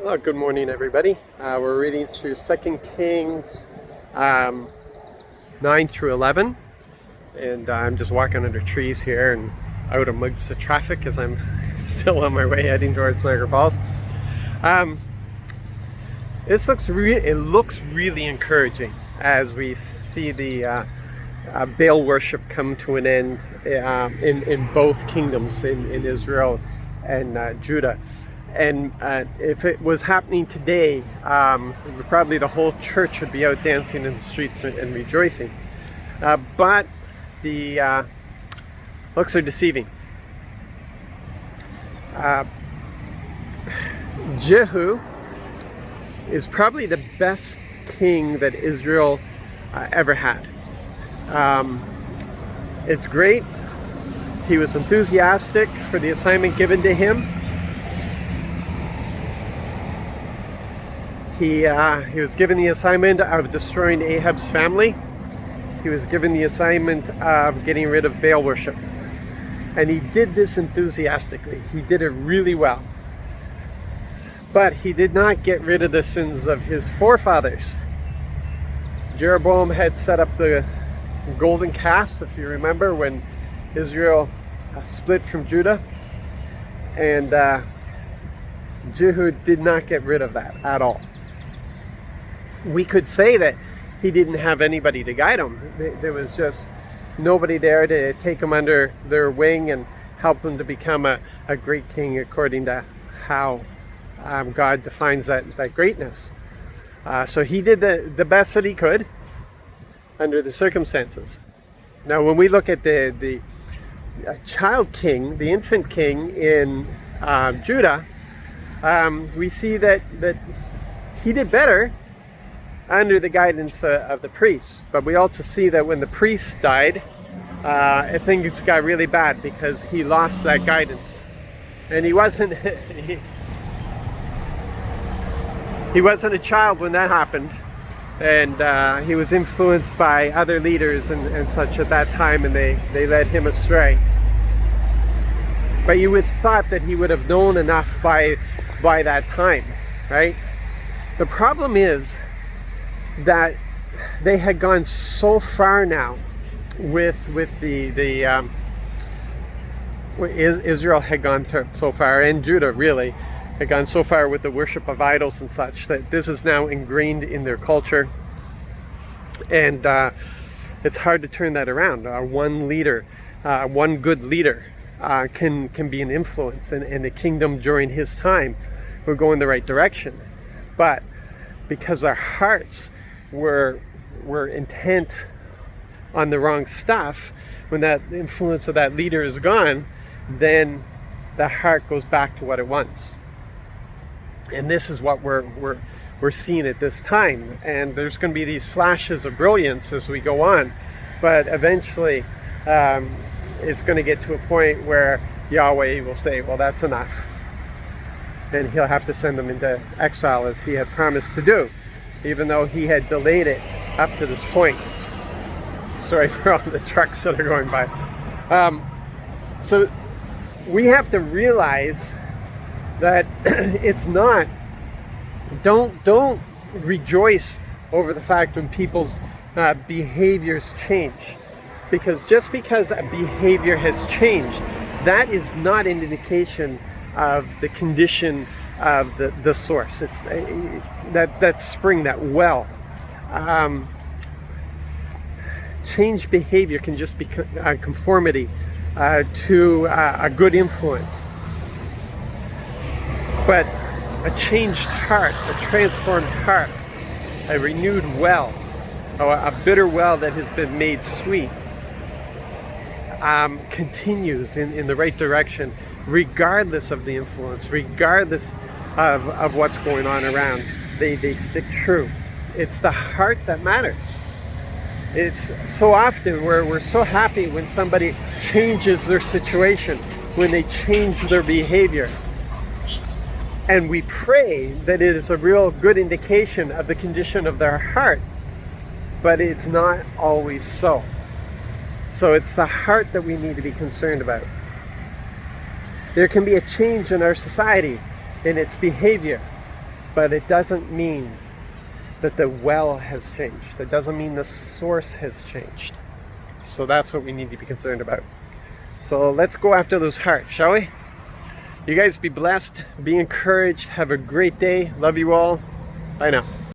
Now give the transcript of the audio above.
Well, good morning, everybody. We're reading through 2 Kings 9 through 11, and I'm just walking under trees here and out amongst the traffic as I'm still on my way heading towards Niagara Falls. This looks really encouraging as we see the Baal worship come to an end in both kingdoms, in Israel and Judah. And if it was happening today, probably the whole church would be out dancing in the streets and rejoicing. But the looks are deceiving. Jehu is probably the best king that Israel ever had. It's great. He was enthusiastic for the assignment given to him. He was given the assignment of destroying Ahab's family. He was given the assignment of getting rid of Baal worship. And he did this enthusiastically. He did it really well. But he did not get rid of the sins of his forefathers. Jeroboam had set up the golden calves, if you remember, when Israel split from Judah. And Jehu did not get rid of that at all. We could say that he didn't have anybody to guide him. There was just nobody there to take him under their wing and help him to become a great king according to how God defines that greatness. So he did the best that he could under the circumstances. Now when we look at the child king, the infant king in Judah, we see that he did better under the guidance of the priests. But we also see that when the priests died, things got really bad because he lost that guidance. And he wasn't he wasn't a child when that happened. And he was influenced by other leaders and such at that time, and they led him astray. But you would have thought that he would have known enough by that time, right? The problem is that they had gone so far now with Israel had gone so far, and Judah really had gone so far with the worship of idols and such, that this is now ingrained in their culture, and it's hard to turn that around. One leader, one good leader can be an influence, and the kingdom during his time will go in the right direction. But because our hearts were intent on the wrong stuff, when that influence of that leader is gone, then the heart goes back to what it was. And this is what we're seeing at this time. And there's going to be these flashes of brilliance as we go on, but eventually it's going to get to a point where Yahweh will say, well, that's enough, and he'll have to send them into exile as he had promised to do, even though he had delayed it up to this point. Sorry for all the trucks that are going by. So we have to realize that it's not, don't rejoice over the fact when people's behaviors change. Because just because a behavior has changed, that is not an indication of the condition of the source. It's that spring, that well. Changed behavior can just be conformity to a good influence. But a changed heart, a transformed heart, a renewed well, or a bitter well that has been made sweet, continues in the right direction, regardless of the influence, regardless of what's going on around. They stick true. It's the heart that matters. It's so often we're so happy when somebody changes their situation, when they change their behavior. And we pray that it is a real good indication of the condition of their heart, but it's not always so. So it's the heart that we need to be concerned about. There can be a change in our society in its behavior, but it doesn't mean that the well has changed. It doesn't mean the source has changed. So that's what we need to be concerned about. So let's go after those hearts, shall we? You guys be blessed, be encouraged, have a great day. Love you all. Bye now.